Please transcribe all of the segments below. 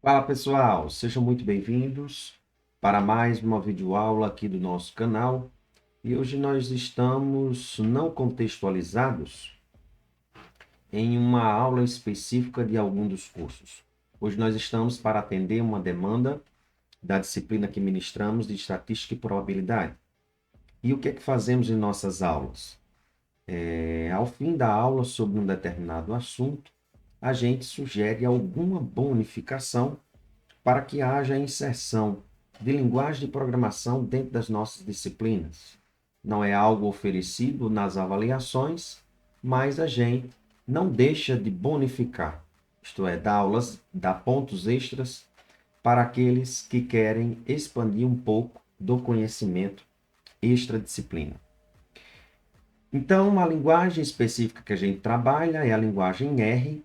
Fala pessoal, sejam muito bem-vindos para mais uma videoaula aqui do nosso canal. E hoje nós estamos não contextualizados em uma aula específica de algum dos cursos. Hoje nós estamos para atender uma demanda da disciplina que ministramos de Estatística e Probabilidade. E o que é que fazemos em nossas aulas? Ao fim da aula sobre um determinado assunto, a gente sugere alguma bonificação para que haja inserção de linguagem de programação dentro das nossas disciplinas. Não é algo oferecido nas avaliações, mas a gente não deixa de bonificar, isto é, dar pontos extras para aqueles que querem expandir um pouco do conhecimento extradisciplina. Então, a linguagem específica que a gente trabalha é a linguagem R.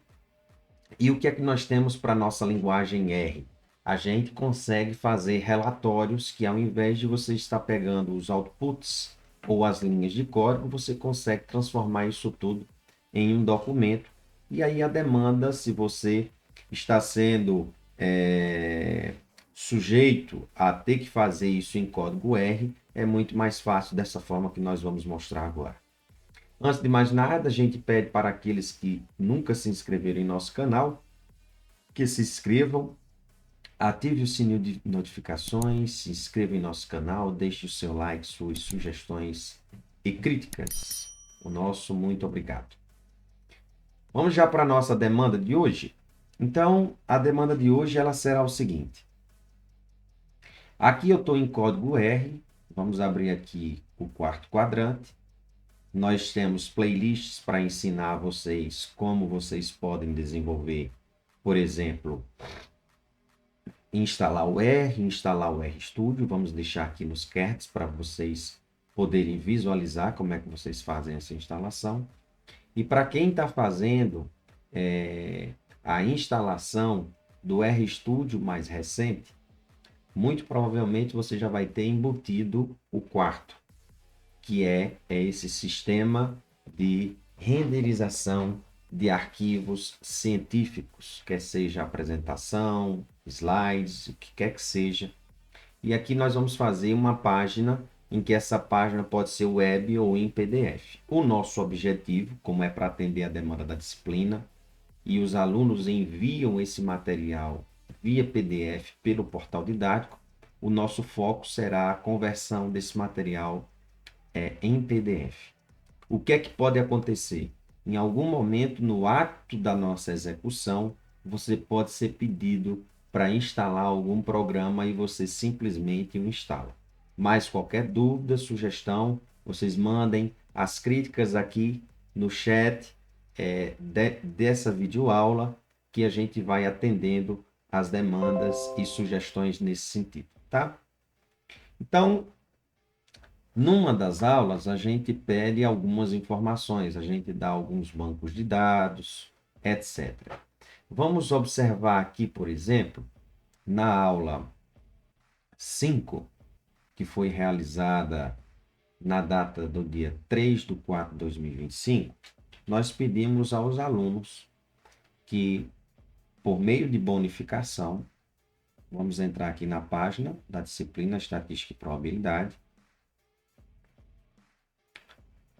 E o que é que nós temos para a nossa linguagem R? A gente consegue fazer relatórios que, ao invés de você estar pegando os outputs ou as linhas de código, você consegue transformar isso tudo em um documento. E aí a demanda, se você está sendo sujeito a ter que fazer isso em código R, é muito mais fácil dessa forma que nós vamos mostrar agora. Antes de mais nada, a gente pede para aqueles que nunca se inscreveram em nosso canal, que se inscrevam, ative o sininho de notificações, se inscreva em nosso canal, deixe o seu like, suas sugestões e críticas. O nosso muito obrigado. Vamos já para a nossa demanda de hoje? Então, a demanda de hoje ela será o seguinte. Aqui eu estou em código R, vamos abrir aqui o quarto quadrante. Nós temos playlists para ensinar vocês como vocês podem desenvolver, por exemplo, instalar o RStudio. Vamos deixar aqui nos cards para vocês poderem visualizar como é que vocês fazem essa instalação. E para quem está fazendo a instalação do RStudio mais recente, muito provavelmente você já vai ter embutido o quarto, que é esse sistema de renderização de arquivos científicos, quer seja apresentação, slides, o que quer que seja. E aqui nós vamos fazer uma página em que essa página pode ser web ou em PDF. O nosso objetivo, como é para atender a demanda da disciplina, e os alunos enviam esse material via PDF pelo portal didático, o nosso foco será a conversão desse material em PDF. O que é que pode acontecer? Em algum momento, no ato da nossa execução, você pode ser pedido para instalar algum programa e você simplesmente o instala. Mas qualquer dúvida, sugestão, vocês mandem as críticas aqui no chat dessa videoaula, que a gente vai atendendo as demandas e sugestões nesse sentido, tá? Então, numa das aulas, a gente pede algumas informações, a gente dá alguns bancos de dados, etc. Vamos observar aqui, por exemplo, na aula 5, que foi realizada na data do dia 3/4/2025, nós pedimos aos alunos que, por meio de bonificação, vamos entrar aqui na página da disciplina Estatística e Probabilidade,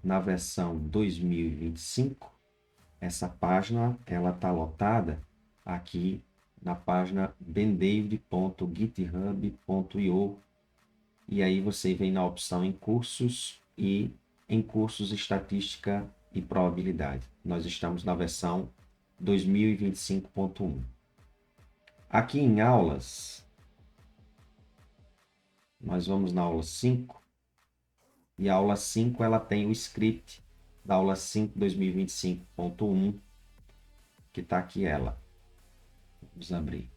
na versão 2025, essa página ela está lotada aqui na página bendavid.github.io, e aí você vem na opção em cursos e em cursos estatística e probabilidade. Nós estamos na versão 2025.1. Aqui em aulas, nós vamos na aula 5, e a aula 5 ela tem o script da aula 5 2025.1, que está aqui ela. Vamos abrir.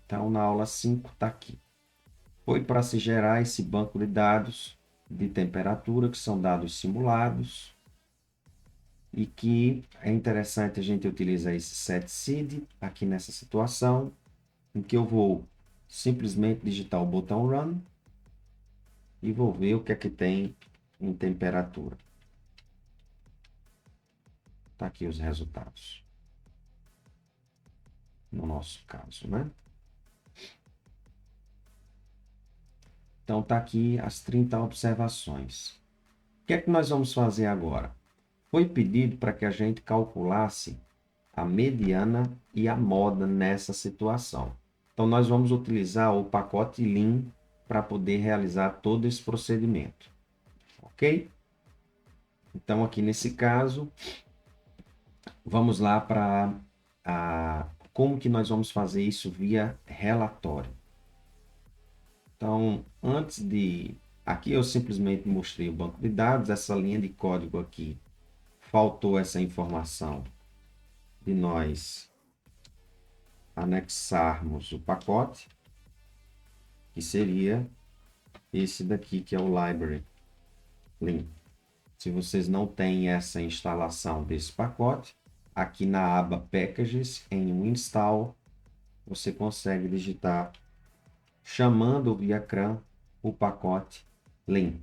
Então, na aula 5 está aqui. Foi para se gerar esse banco de dados de temperatura, que são dados simulados, e que é interessante a gente utilizar esse setSeed aqui nessa situação, em que eu vou simplesmente digitar o botão Run e vou ver o que é que tem em temperatura. Tá aqui os resultados. No nosso caso, né? Então, tá aqui as 30 observações. O que é que nós vamos fazer agora? Foi pedido para que a gente calculasse a mediana e a moda nessa situação. Então, nós vamos utilizar o pacote Lean para poder realizar todo esse procedimento. Ok? Então, aqui nesse caso, vamos lá para como que nós vamos fazer isso via relatório. Então, antes de... Aqui eu simplesmente mostrei o banco de dados, essa linha de código aqui, faltou essa informação de nós anexarmos o pacote, que seria esse daqui, que é o library link. Se vocês não têm essa instalação desse pacote, aqui na aba packages, em um install, você consegue digitar, chamando via CRAN, o pacote lin.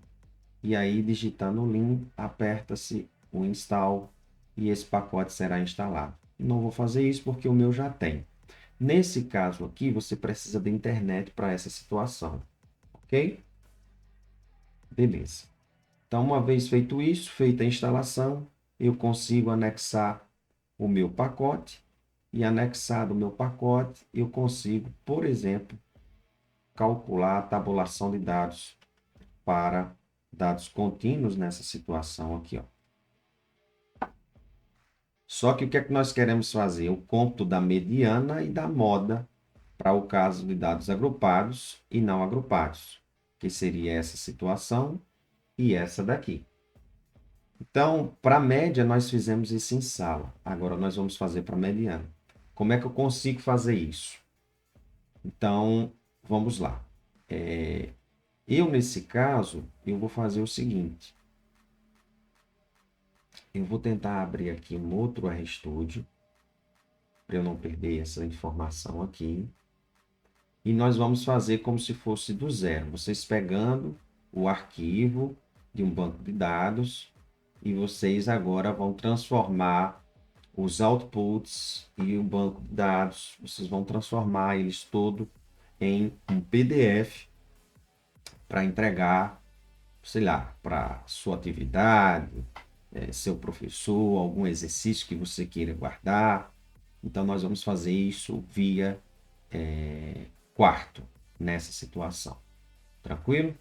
E aí, digitando o lin, aperta-se o install e esse pacote será instalado. Não vou fazer isso porque o meu já tem. Nesse caso aqui, você precisa de internet para essa situação, ok? Beleza. Então, uma vez feito isso, feita a instalação, eu consigo anexar o meu pacote e anexado o meu pacote, eu consigo, por exemplo, calcular a tabulação de dados para dados contínuos nessa situação aqui, ó. Só que o que é que nós queremos fazer? O cômputo da mediana e da moda para o caso de dados agrupados e não agrupados, que seria essa situação e essa daqui. Então, para a média, nós fizemos isso em sala. Agora, nós vamos fazer para a mediana. Como é que eu consigo fazer isso? Então, vamos lá. Nesse caso, eu vou fazer o seguinte. Eu vou tentar abrir aqui um outro RStudio, para eu não perder essa informação aqui. E nós vamos fazer como se fosse do zero. Vocês pegando o arquivo de um banco de dados e vocês agora vão transformar os outputs e o banco de dados, vocês vão transformar eles todo em um PDF para entregar, sei lá, para sua atividade, seu professor, algum exercício que você queira guardar. Então, nós vamos fazer isso via quarto, nessa situação. Tranquilo?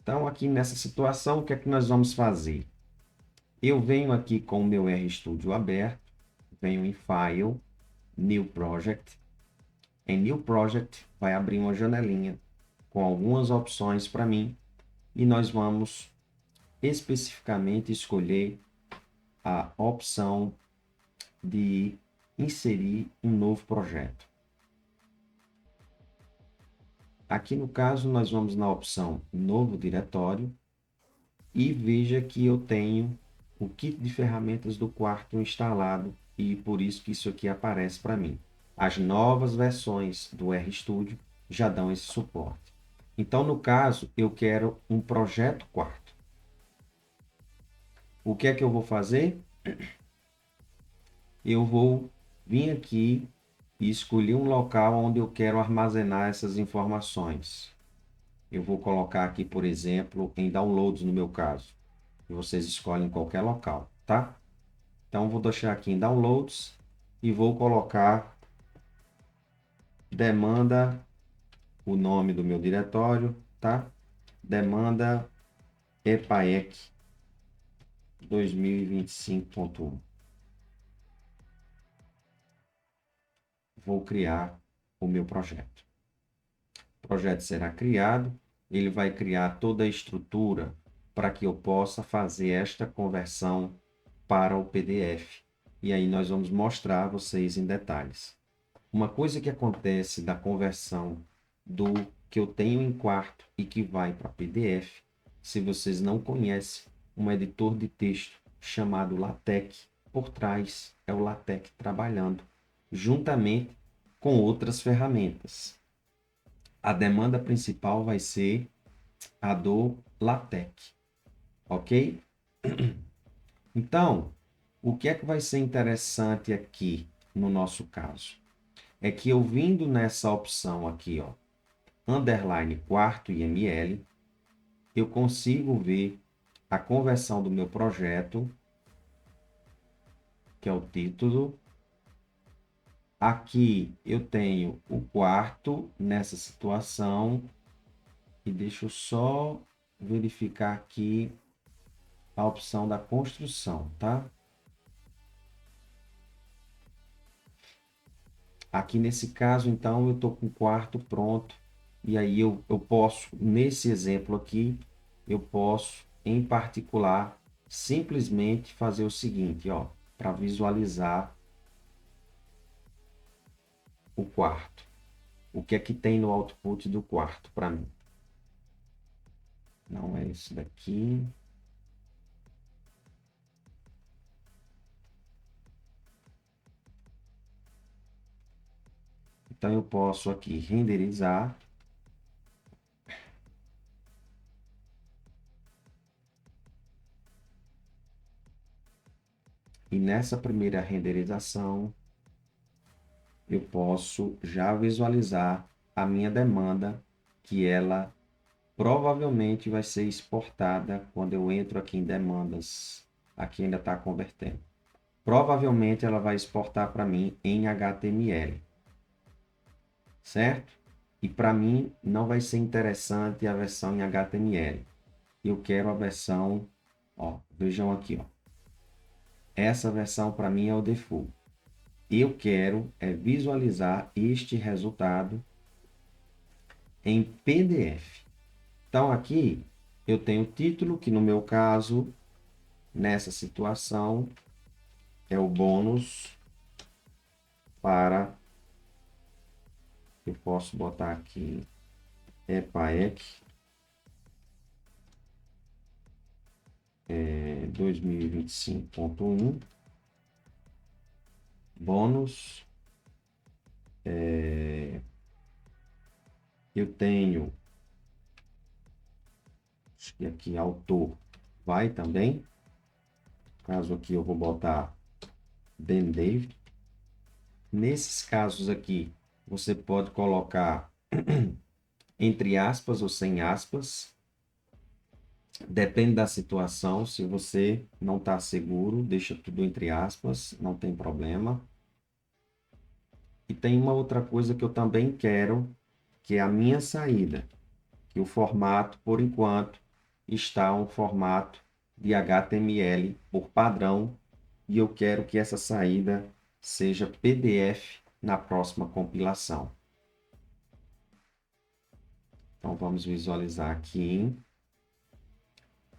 Então, aqui nessa situação, o que é que nós vamos fazer? Eu venho aqui com o meu RStudio aberto, venho em File, New Project. Em New Project, vai abrir uma janelinha com algumas opções para mim e nós vamos especificamente escolher a opção de inserir um novo projeto. Aqui no caso, nós vamos na opção Novo Diretório e veja que eu tenho o kit de ferramentas do quarto instalado e por isso que isso aqui aparece para mim. As novas versões do RStudio já dão esse suporte. Então, no caso, eu quero um projeto quarto. O que é que eu vou fazer? Eu vou vir aqui e escolher um local onde eu quero armazenar essas informações. Eu vou colocar aqui, por exemplo, em downloads no meu caso. E vocês escolhem qualquer local, tá? Então, vou deixar aqui em downloads e vou colocar demanda, o nome do meu diretório, tá? Demanda EPAEC 2025.1. Vou criar o meu projeto. O projeto será criado, ele vai criar toda a estrutura para que eu possa fazer esta conversão para o PDF. E aí nós vamos mostrar a vocês em detalhes. Uma coisa que acontece da conversão do que eu tenho em quarto e que vai para PDF, se vocês não conhecem um editor de texto chamado LaTeX, por trás é o LaTeX trabalhando, juntamente com outras ferramentas. A demanda principal vai ser a do LaTeX, ok? Então, o que é que vai ser interessante aqui no nosso caso? É que eu vindo nessa opção aqui, ó, underline quarto IML, eu consigo ver a conversão do meu projeto, que é o título. Aqui eu tenho o quarto nessa situação. E deixa eu só verificar aqui a opção da construção, tá? Aqui nesse caso, então, eu estou com o quarto pronto. E aí eu posso, nesse exemplo aqui, eu posso, em particular, simplesmente fazer o seguinte, ó, para visualizar o quarto. O que é que tem no output do quarto para mim? Não é esse daqui. Então eu posso aqui renderizar. E nessa primeira renderização, eu posso já visualizar a minha demanda, que ela provavelmente vai ser exportada quando eu entro aqui em demandas. Aqui ainda está convertendo. Provavelmente ela vai exportar para mim em HTML, certo? E para mim não vai ser interessante a versão em HTML. Eu quero a versão, ó, vejam aqui, ó. Essa versão para mim é o default. Eu quero visualizar este resultado em PDF. Então, aqui eu tenho o título, que no meu caso, nessa situação, é o bônus para, eu posso botar aqui, EPAEC 2025.1, bônus, eu tenho, acho que aqui autor vai também, caso aqui eu vou botar Ben David. Nesses casos aqui, você pode colocar entre aspas ou sem aspas. Depende da situação. Se você não está seguro, deixa tudo entre aspas, não tem problema. E tem uma outra coisa que eu também quero, que é a minha saída. Que o formato, por enquanto, está um formato de HTML por padrão. E eu quero que essa saída seja PDF na próxima compilação. Então, vamos visualizar aqui.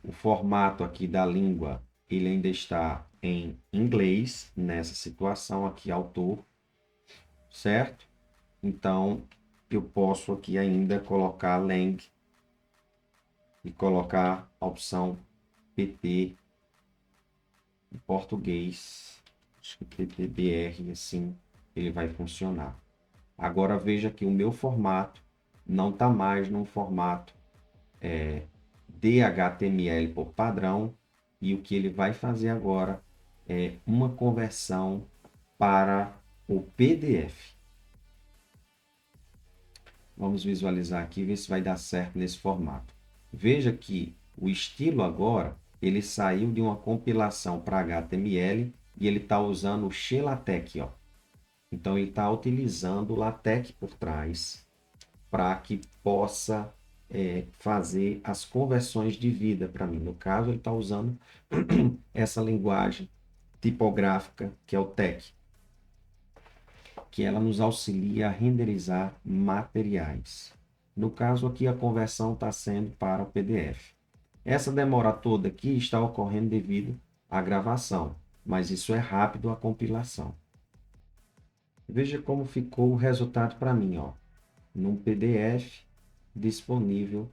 O formato aqui da língua, ele ainda está em inglês, nessa situação aqui, autor, certo? Então, eu posso aqui ainda colocar lang e colocar a opção PT em português. Acho que PTBR, assim, ele vai funcionar. Agora, veja que o meu formato não está mais num formato DHTML por padrão, e o que ele vai fazer agora é uma conversão para o PDF. Vamos visualizar aqui, ver se vai dar certo nesse formato. Veja que o estilo agora, ele saiu de uma compilação para HTML e ele está usando o XLaTeX, ó. Então, ele está utilizando o LaTeX por trás para que possa fazer as conversões de vida para mim. No caso, ele está usando essa linguagem tipográfica, que é o TeX, que ela nos auxilia a renderizar materiais. No caso aqui, a conversão está sendo para o PDF. Essa demora toda aqui está ocorrendo devido à gravação, mas isso é rápido a compilação. Veja como ficou o resultado para mim, ó, num PDF disponível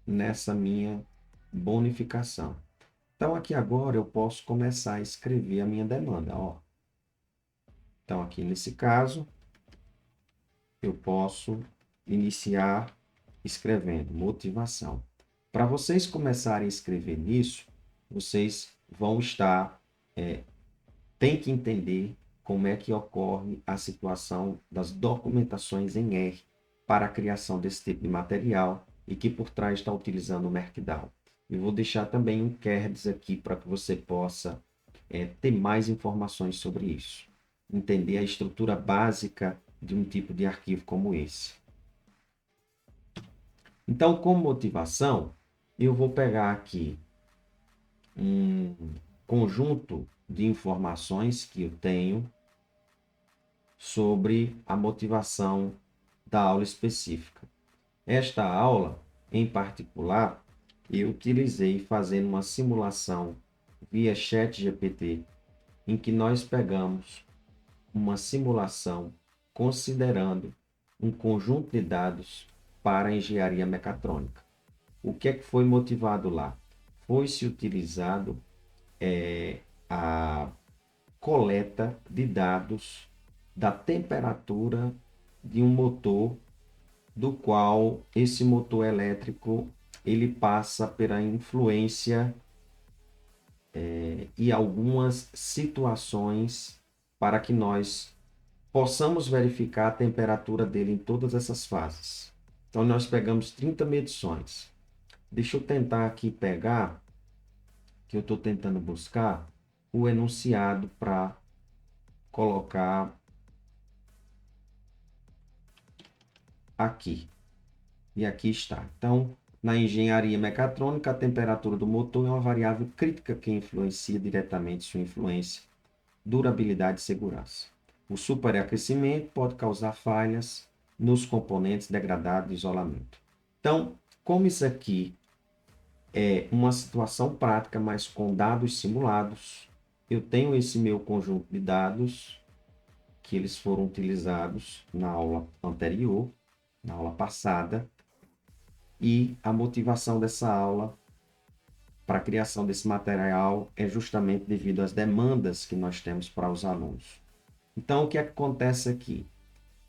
nessa minha bonificação. Então, aqui agora eu posso começar a escrever a minha demanda, ó. Então, aqui nesse caso, eu posso iniciar escrevendo motivação. Para vocês começarem a escrever nisso, vocês vão estar, tem que entender como é que ocorre a situação das documentações em R para a criação desse tipo de material e que por trás está utilizando o Markdown. Eu vou deixar também um cards aqui para que você possa ter mais informações sobre isso. Entender a estrutura básica de um tipo de arquivo como esse. Então, como motivação, eu vou pegar aqui um conjunto de informações que eu tenho sobre a motivação da aula específica. Esta aula, em particular, eu utilizei fazendo uma simulação via ChatGPT, em que nós pegamos uma simulação considerando um conjunto de dados para a engenharia mecatrônica. O que é que foi motivado lá? Foi-se utilizado a coleta de dados da temperatura de um motor, do qual esse motor elétrico ele passa pela influência e algumas situações para que nós possamos verificar a temperatura dele em todas essas fases. Então, nós pegamos 30 medições. Deixa eu tentar aqui pegar, que eu estou tentando buscar, o enunciado para colocar aqui. E aqui está. Então, na engenharia mecatrônica, a temperatura do motor é uma variável crítica que influencia diretamente sua influência, durabilidade e segurança. O superaquecimento pode causar falhas nos componentes degradados de isolamento. Então, como isso aqui é uma situação prática, mas com dados simulados, eu tenho esse meu conjunto de dados que eles foram utilizados na aula anterior, na aula passada, e a motivação dessa aula para a criação desse material é justamente devido às demandas que nós temos para os alunos. Então, o que acontece aqui?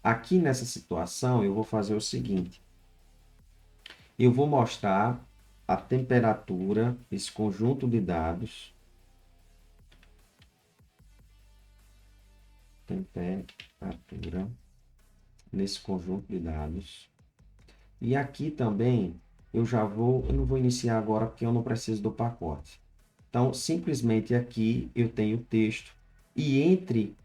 Aqui nessa situação, eu vou fazer o seguinte. Eu vou mostrar a temperatura, esse conjunto de dados. Temperatura, nesse conjunto de dados. E aqui também, eu não vou iniciar agora porque eu não preciso do pacote. Então, simplesmente aqui eu tenho o texto. E entre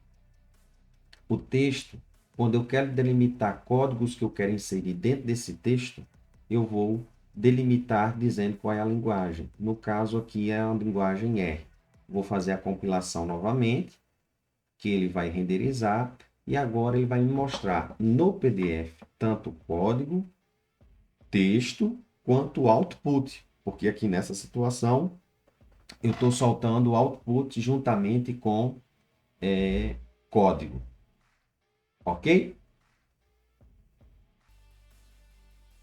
o texto, quando eu quero delimitar códigos que eu quero inserir dentro desse texto, eu vou delimitar dizendo qual é a linguagem. No caso aqui é a linguagem R. Vou fazer a compilação novamente, que ele vai renderizar, e agora ele vai me mostrar no PDF tanto o código, texto, quanto o output, porque aqui nessa situação eu estou soltando o output juntamente com código. Ok?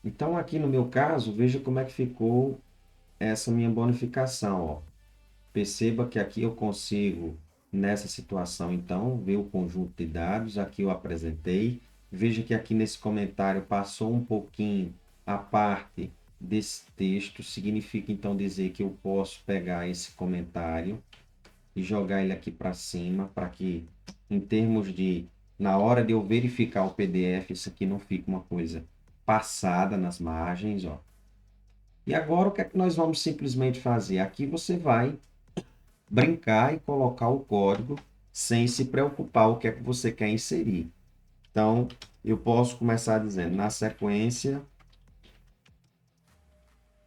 Então, aqui no meu caso, veja como é que ficou essa minha bonificação. Ó. Perceba que aqui eu consigo, nessa situação, então, ver o conjunto de dados. Aqui eu apresentei. Veja que aqui nesse comentário passou um pouquinho a parte desse texto. Significa, então, dizer que eu posso pegar esse comentário e jogar ele aqui para cima, para que, em termos de, na hora de eu verificar o PDF, isso aqui não fique uma coisa passada nas margens, ó. E agora o que é que nós vamos simplesmente fazer? Aqui você vai brincar e colocar o código sem se preocupar o que é que você quer inserir. Então, eu posso começar dizendo, na sequência,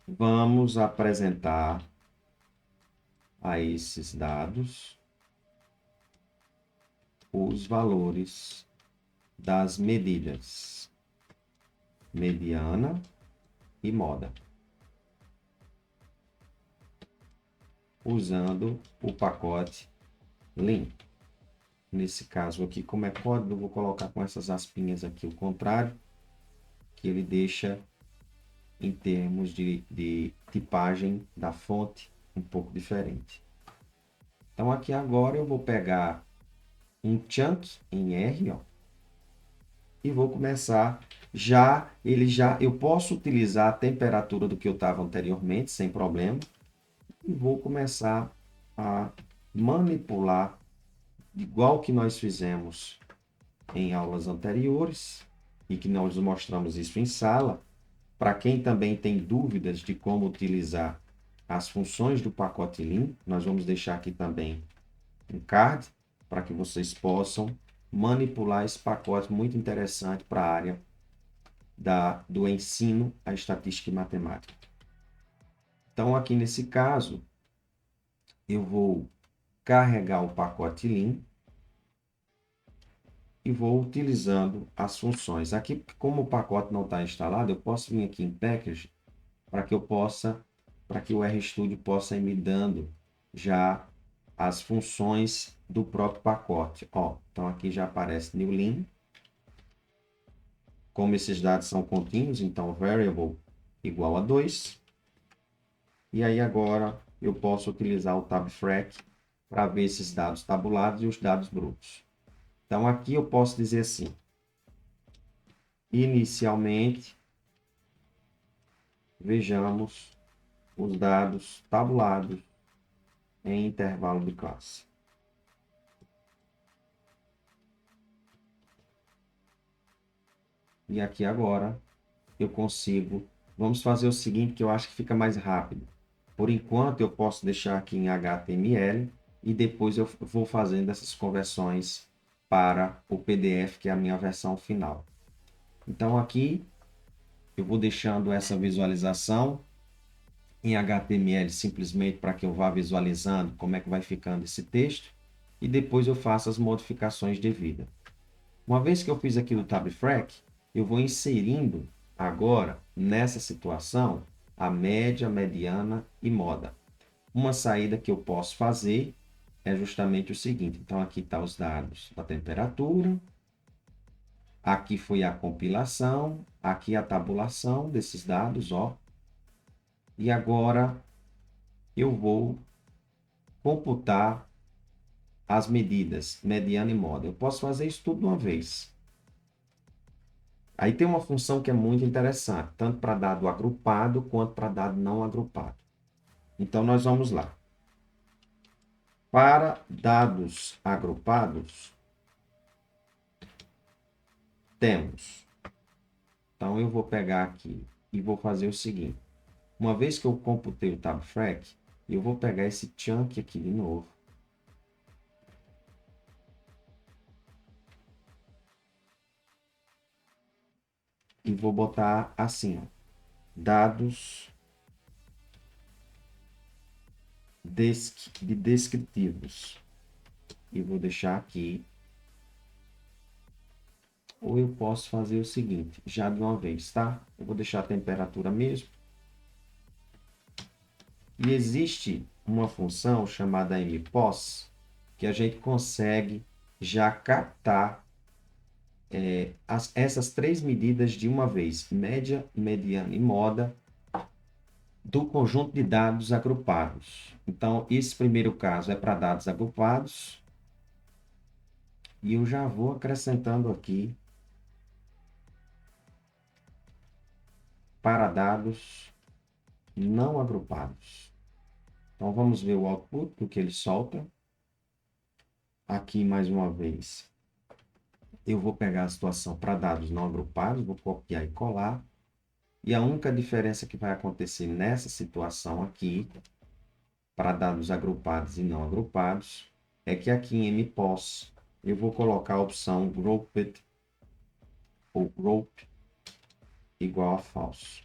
vamos apresentar a esses dados os valores das medidas mediana e moda, usando o pacote Lean. Nesse caso aqui, como é código, eu vou colocar com essas aspinhas aqui o contrário, que ele deixa em termos de tipagem da fonte um pouco diferente. Então aqui agora eu vou pegar um chunk em R, ó, e vou começar eu posso utilizar a temperatura do que eu estava anteriormente, sem problema, e vou começar a manipular, igual que nós fizemos em aulas anteriores, e que nós mostramos isso em sala. Para quem também tem dúvidas de como utilizar as funções do pacote Lean, nós vamos deixar aqui também um card para que vocês possam manipular esse pacote muito interessante para a área do ensino à estatística e matemática. Então, aqui nesse caso, eu vou carregar o pacote Lean e vou utilizando as funções. Aqui, como o pacote não está instalado, eu posso vir aqui em Package para que o RStudio possa ir me dando já as funções do próprio pacote. Ó, então aqui já aparece New Lean. Como esses dados são contínuos, então variable igual a 2. E aí agora eu posso utilizar o tabfrac para ver esses dados tabulados e os dados brutos. Então aqui eu posso dizer assim: inicialmente, vejamos os dados tabulados em intervalo de classe. E aqui agora eu consigo. Vamos fazer o seguinte, que eu acho que fica mais rápido. Por enquanto eu posso deixar aqui em HTML e depois eu vou fazendo essas conversões para o PDF, que é a minha versão final. Então aqui eu vou deixando essa visualização em HTML simplesmente para que eu vá visualizando como é que vai ficando esse texto e depois eu faço as modificações devidas. Uma vez que eu fiz aqui o tabfrac, eu vou inserindo agora nessa situação a média, mediana e moda. Uma saída que eu posso fazer é justamente o seguinte. Então aqui estão os dados da temperatura, aqui foi a compilação, aqui a tabulação desses dados, ó. E agora eu vou computar as medidas, mediana e moda. Eu posso fazer isso tudo de uma vez. Aí tem uma função que é muito interessante, tanto para dado agrupado quanto para dado não agrupado. Então, nós vamos lá. Para dados agrupados, temos. Então, eu vou pegar aqui e vou fazer o seguinte. Uma vez que eu computei o tabfrac, eu vou pegar esse chunk aqui de novo. E vou botar assim, ó, dados descritivos. E vou deixar aqui. Ou eu posso fazer o seguinte, já de uma vez, tá? Eu vou deixar a temperatura mesmo. E existe uma função chamada mPos, que a gente consegue já captar essas três medidas de uma vez, média, mediana e moda, do conjunto de dados agrupados. Então, esse primeiro caso é para dados agrupados. E eu já vou acrescentando aqui para dados não agrupados. Então, vamos ver o output do que ele solta. Aqui, mais uma vez, eu vou pegar a situação para dados não agrupados, vou copiar e colar. E a única diferença que vai acontecer nessa situação aqui, para dados agrupados e não agrupados, é que aqui em mPos, eu vou colocar a opção grouped ou group igual a false.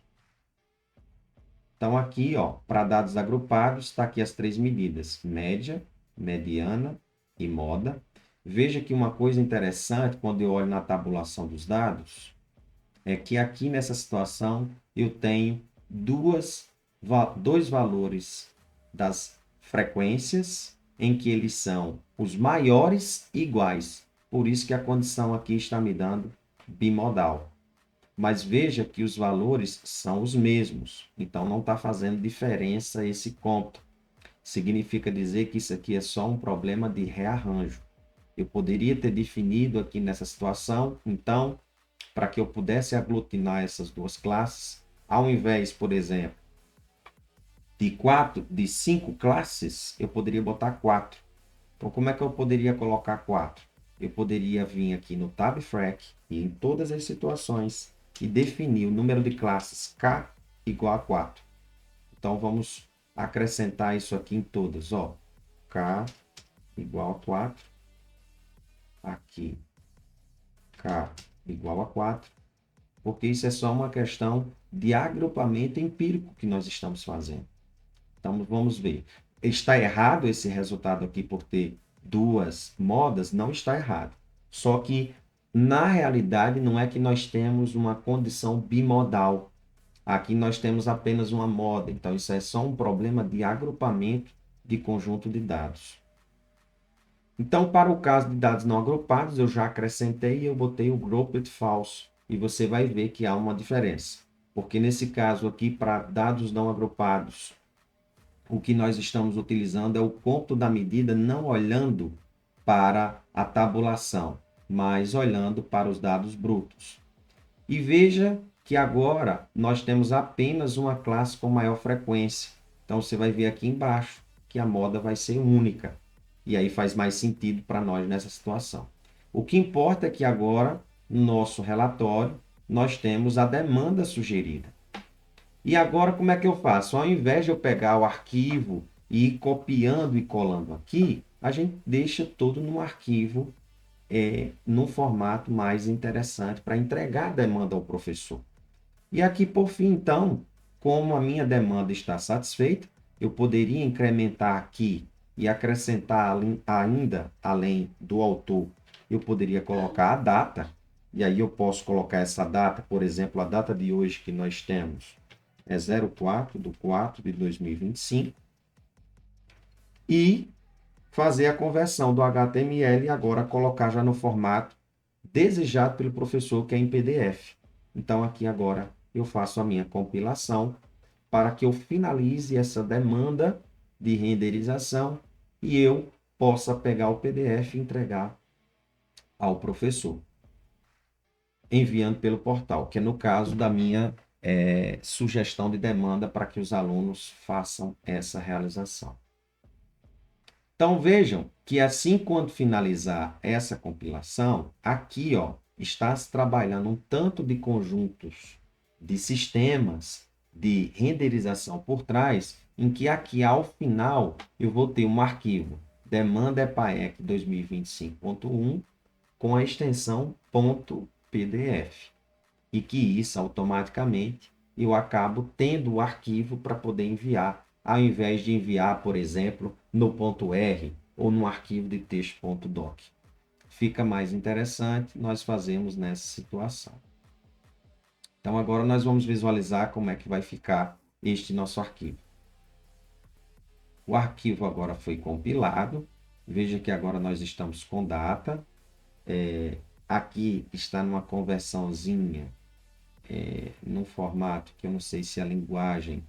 Então, aqui, ó, para dados agrupados, está aqui as três medidas, média, mediana e moda. Veja que uma coisa interessante, quando eu olho na tabulação dos dados, é que aqui nessa situação eu tenho dois valores das frequências em que eles são os maiores iguais. Por isso que a condição aqui está me dando bimodal. Mas veja que os valores são os mesmos. Então, não está fazendo diferença esse cômputo. Significa dizer que isso aqui é só um problema de rearranjo. Eu poderia ter definido aqui nessa situação, então, para que eu pudesse aglutinar essas duas classes, ao invés, por exemplo, de 5 classes, eu poderia botar 4. Então, como é que eu poderia colocar 4? Eu poderia vir aqui no Tab Frac e em todas as situações e definir o número de classes K igual a 4. Então, vamos acrescentar isso aqui em todas. Ó, K igual a 4. Aqui, K igual a 4. Porque isso é só uma questão de agrupamento empírico que nós estamos fazendo. Então, vamos ver. Está errado esse resultado aqui por ter duas modas? Não está errado. Só que, na realidade, não é que nós temos uma condição bimodal. Aqui nós temos apenas uma moda. Então, isso é só um problema de agrupamento de conjunto de dados. Então, para o caso de dados não agrupados, eu já acrescentei e eu botei o grouped false. E você vai ver que há uma diferença. Porque nesse caso aqui, para dados não agrupados, o que nós estamos utilizando é o cômputo da medida não olhando para a tabulação, mas olhando para os dados brutos. E veja que agora nós temos apenas uma classe com maior frequência. Então, você vai ver aqui embaixo que a moda vai ser única. E aí faz mais sentido para nós nessa situação. O que importa é que agora, no nosso relatório, nós temos a demanda sugerida. E agora, como é que eu faço? Ao invés de eu pegar o arquivo e ir copiando e colando aqui, a gente deixa tudo num arquivo, num formato mais interessante para entregar a demanda ao professor. E aqui, por fim, então, como a minha demanda está satisfeita, eu poderia incrementar aqui e acrescentar ainda, além do autor, eu poderia colocar a data, e aí eu posso colocar essa data, por exemplo, a data de hoje que nós temos é 04/4/2025, e fazer a conversão do HTML e agora colocar já no formato desejado pelo professor, que é em PDF. Então, aqui agora eu faço a minha compilação para que eu finalize essa demanda de renderização e eu possa pegar o PDF e entregar ao professor, enviando pelo portal, que é no caso da minha sugestão de demanda para que os alunos façam essa realização. Então, vejam que assim quando finalizar essa compilação, aqui está se trabalhando um tanto de conjuntos de sistemas de renderização por trás, em que aqui ao final eu vou ter um arquivo demanda EPAEC 2025.1 com a extensão .pdf. E que isso automaticamente eu acabo tendo o arquivo para poder enviar, ao invés de enviar, por exemplo, no .r ou no arquivo de texto.doc. Fica mais interessante, nós fazemos nessa situação. Então, agora nós vamos visualizar como é que vai ficar este nosso arquivo. O arquivo agora foi compilado. Veja que agora nós estamos com data. Aqui está numa conversãozinha, num formato que eu não sei se a linguagem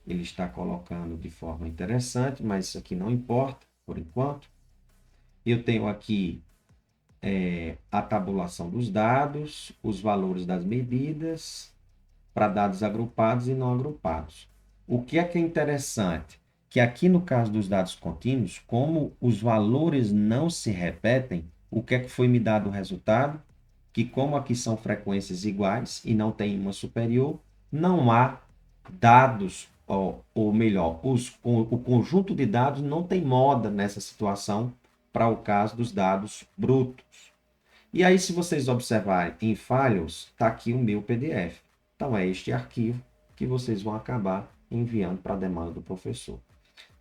ele está colocando de forma interessante, mas isso aqui não importa por enquanto. Eu tenho aqui a tabulação dos dados, os valores das medidas para dados agrupados e não agrupados. O que é interessante? Que aqui no caso dos dados contínuos, como os valores não se repetem, o que é que foi me dado o resultado? Que como aqui são frequências iguais e não tem uma superior, não há dados, ou melhor, o conjunto de dados não tem moda nessa situação para o caso dos dados brutos. E aí, se vocês observarem em Files, está aqui o meu PDF. Então, é este arquivo que vocês vão acabar enviando para a demanda do professor.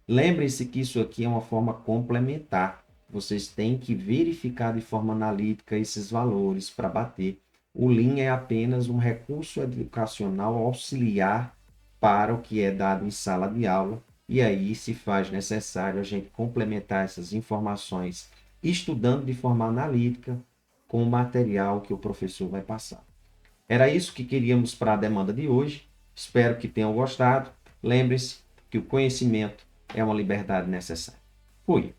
Lembrem-se que isso aqui é uma forma complementar. Vocês têm que verificar de forma analítica esses valores para bater. O Lean é apenas um recurso educacional auxiliar para o que é dado em sala de aula. E aí se faz necessário a gente complementar essas informações estudando de forma analítica com o material que o professor vai passar. Era isso que queríamos para a demanda de hoje. Espero que tenham gostado. Lembre-se que o conhecimento é uma liberdade necessária. Fui!